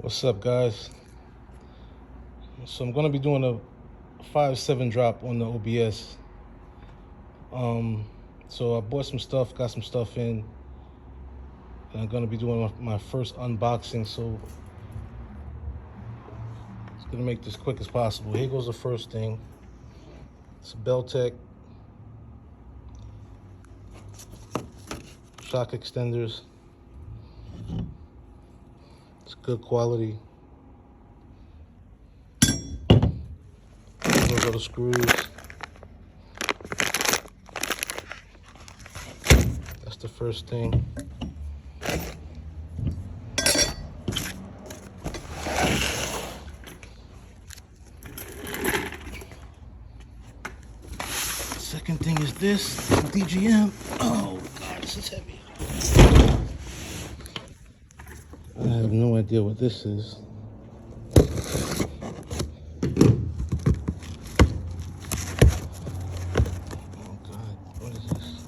What's up, guys? So I'm gonna be doing a 5-7 drop on the OBS. So I bought some stuff, got some stuff in, and I'm gonna be doing my first unboxing. So it's gonna make this quick as possible. Here goes the first thing. It's a Beltec shock extenders. It's good quality. Those are the screws. That's the first thing. Second thing is this DGM. Oh God, this is heavy. I have no idea what this is. Oh God, what is this?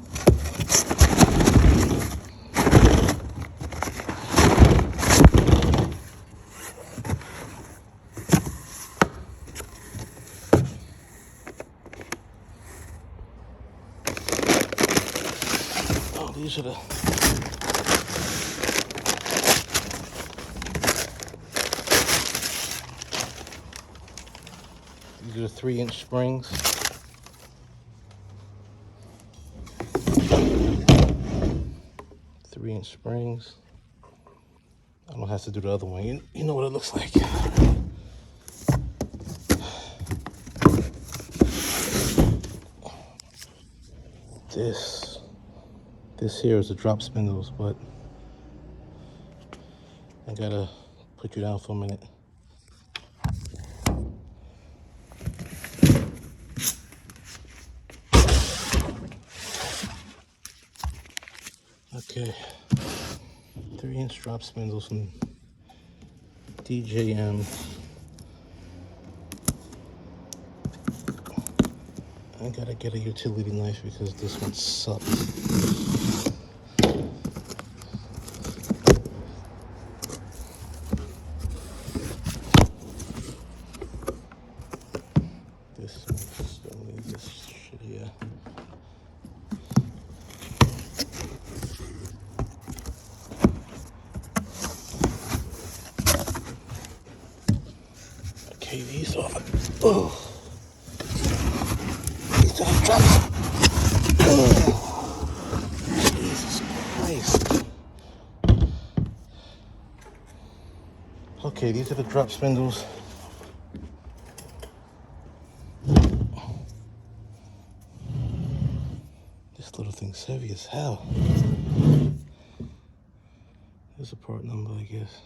Oh, these are the 3-inch springs. 3-inch springs. I don't have to do the other one. You know what it looks like. This here is the drop spindles, but I gotta put you down for a minute. Okay, 3-inch drop spindles from DJM. I gotta get a utility knife because this one sucks. This one still needs this shit here. Okay, these are these are drops. Jesus Christ. Okay, these are the drop spindles. This little thing's heavy as hell. There's a part number, I guess.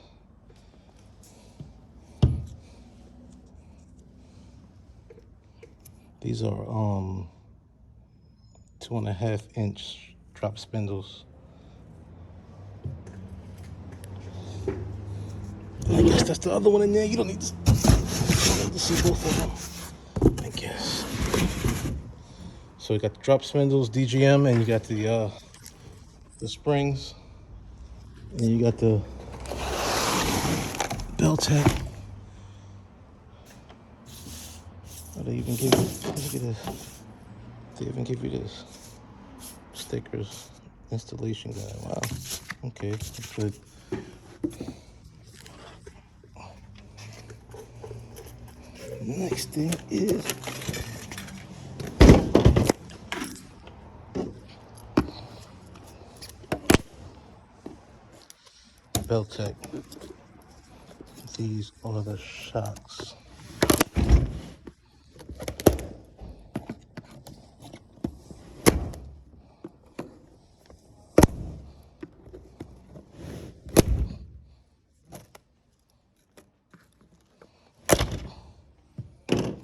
These are 2.5-inch drop spindles. I guess that's the other one in there. You don't need to see both of them, I guess. So you got the drop spindles, DGM, and you got the springs, and you got the Beltec. Oh, they even give you, look at this. They even give you this stickers, installation guide. Wow. Okay, that's good. Next thing is Beltec. These are the shocks.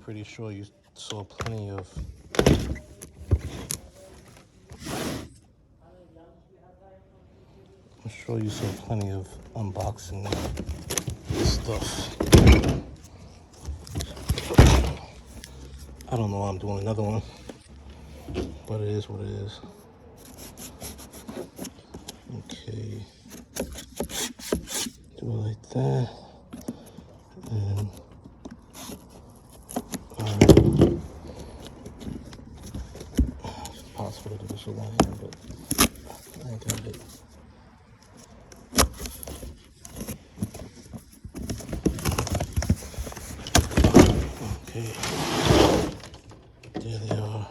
Pretty sure you saw plenty of I'm sure you saw plenty of unboxing stuff. I don't know why I'm doing another one, but it is what it is. Okay, do it like that. with my hand, but I ain't got it. Okay, there they are.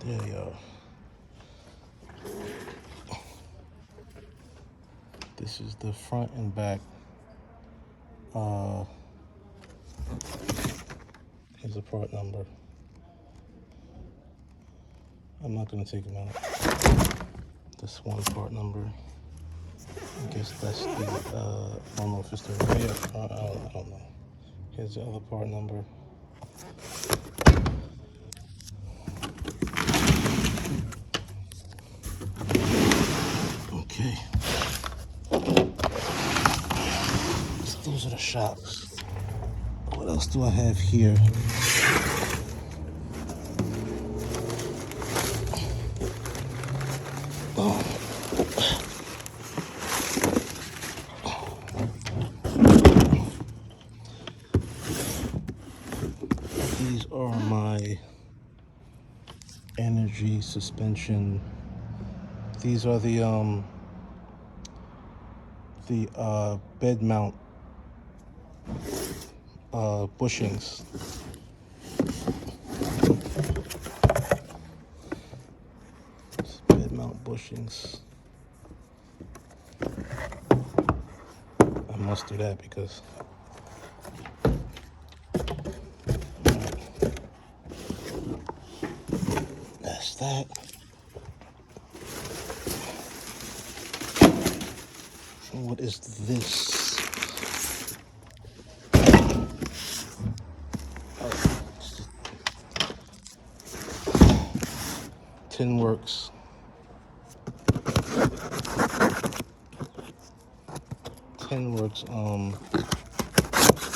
There they are. This is the front and back. Here's the part number. I'm not gonna take them out. This one part number. I guess that's the, I don't know if it's the rear part, I don't know. Here's the other part number. Okay. So those are the shocks. What else do I have here? Oh. These are my N.G.U suspension. These are the bed mount bushings. Bed mount bushings. I must do that because that's that. What is this? Tin Works. Tin Works. Oh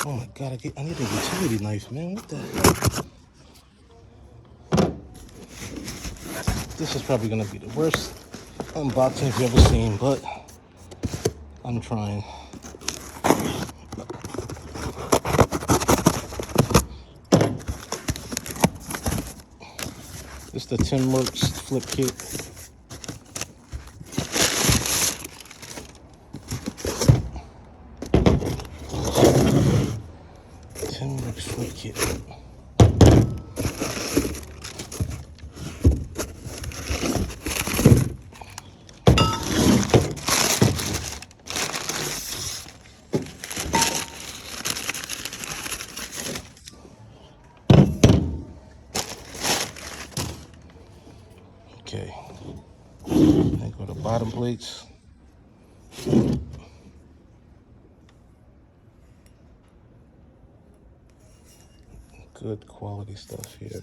my god! I need a utility knife, man. What the hell? This is probably gonna be the worst unboxing you've ever seen, but I'm trying. This is the Tin Works flip kit. Tin Works flip kit. Okay. Then go to bottom plates. Good quality stuff here.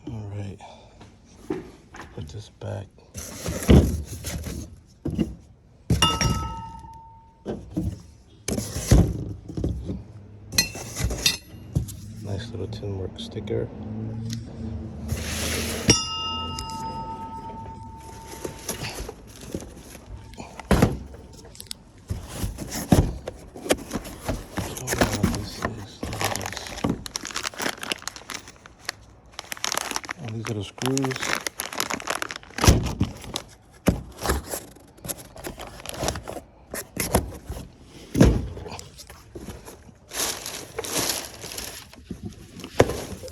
All right. Put this back. Nice little Tin Works sticker. These are the screws.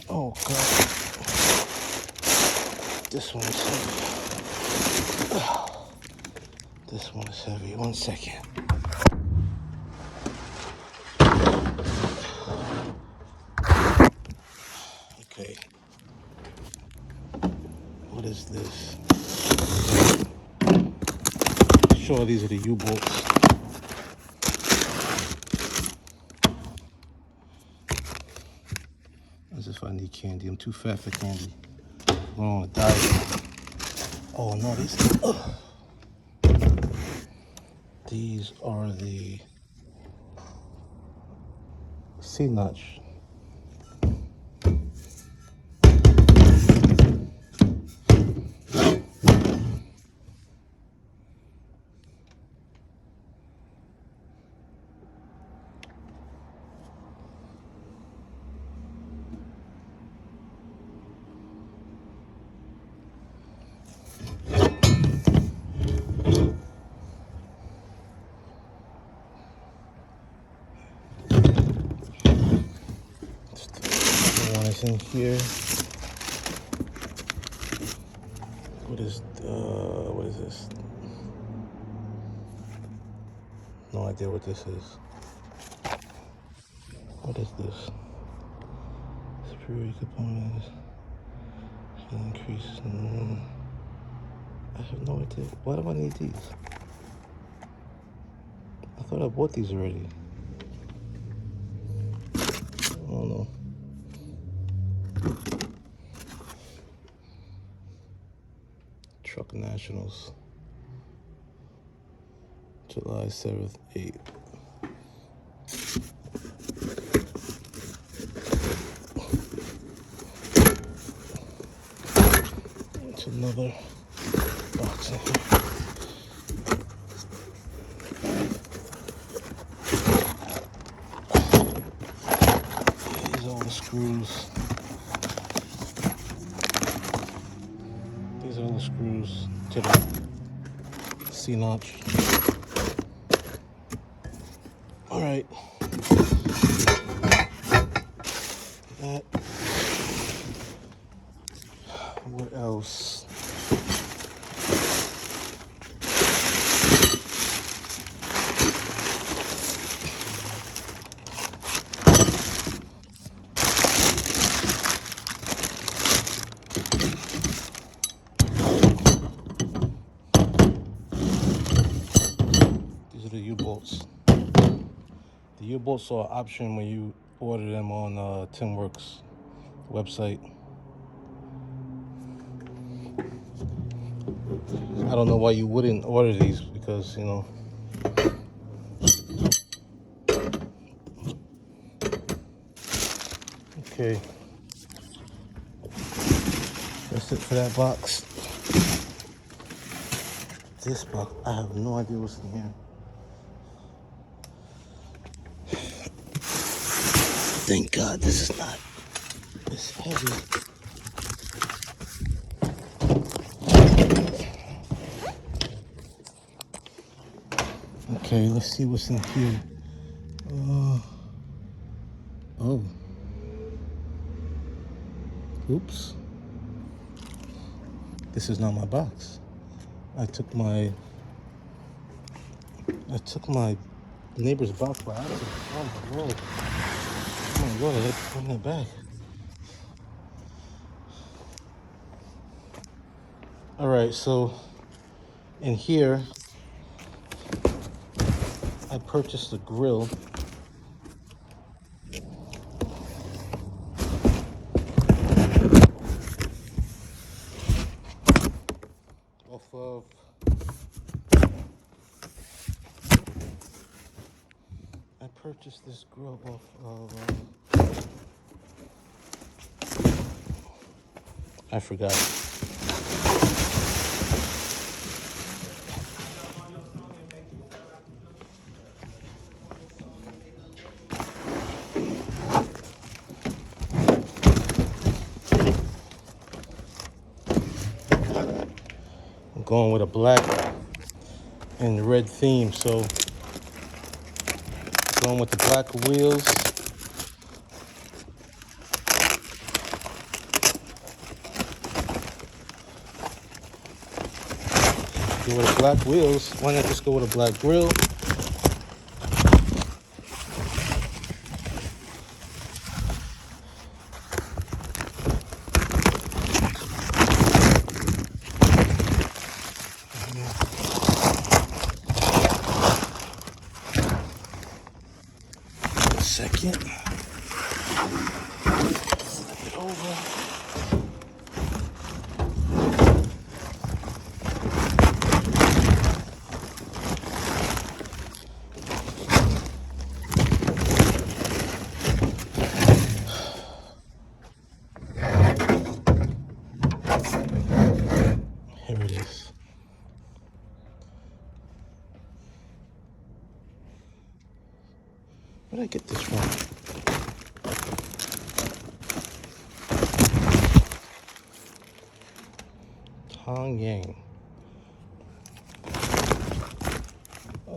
Oh god. This one is heavy. This one is heavy. 1 second. Okay. What is this? Sure, these are the U-bolts. As if I need candy. I'm too fat for candy. I'm on a diet. Oh no, these are the C-notch. what's in here. What is this? No idea what this is. What is this? Superior components. Increase. I have no idea. Why do I need these? I thought I bought these already. I don't know. Truck Nationals. July 7th, 8th. It's another box in here. These are all the screws. These are all the screws to the C-notch. All right. That. What else? These are the U-bolts. The U-bolts are an option when you order them on Timworks website. I don't know why you wouldn't order these because, you know, okay. That's it for that box. This box, I have no idea what's in here. Thank God this is not this heavy. Okay, let's see what's in here. Oh. Oops. This is not my box. I took my neighbor's box by accident. Oh my Lord. Oh my Lord, I had to bring it back. All right, so in here, I purchased a grill. Off of I purchased this grill off of I forgot. I'm going with a black and red theme, so going with the black wheels. Go with the black wheels. Why not just go with a black grill? Second. Flip it over. Here it is. Where did I get this from? Yang. I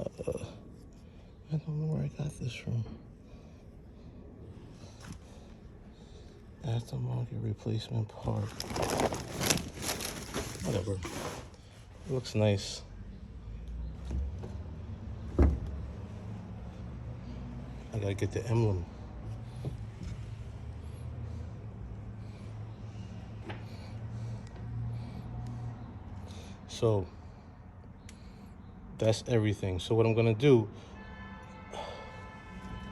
don't know where I got this from. aftermarket replacement part. Whatever. It looks nice. I gotta get the emblem. So that's everything. So what I'm gonna do,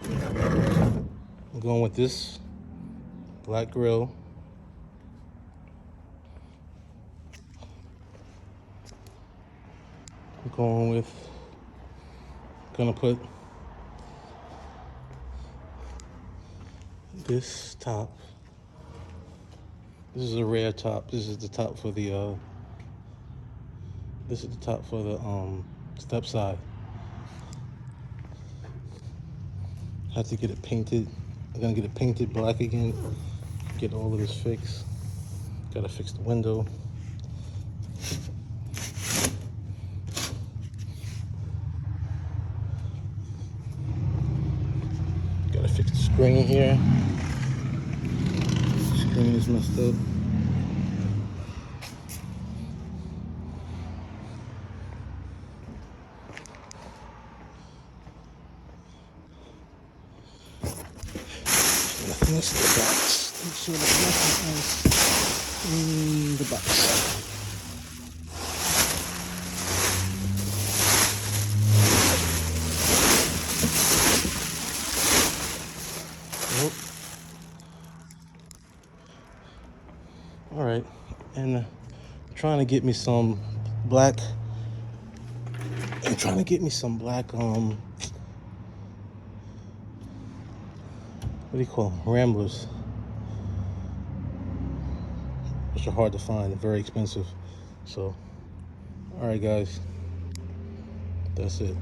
I'm going with this black grill. I'm gonna put this top. This is a rare top. This is the top for the step side. I have to get it painted. I'm gonna get it painted black again. Get all of this fixed. Gotta fix the window. Gotta fix the screen here. The screen is messed up. Nothing else in the box. Make sure there's nothing else in the box. Nope. All right, and trying to get me some black. I'm trying to get me some black. What do you call them? Ramblers, which are hard to find, very expensive. So, all right, guys, that's it.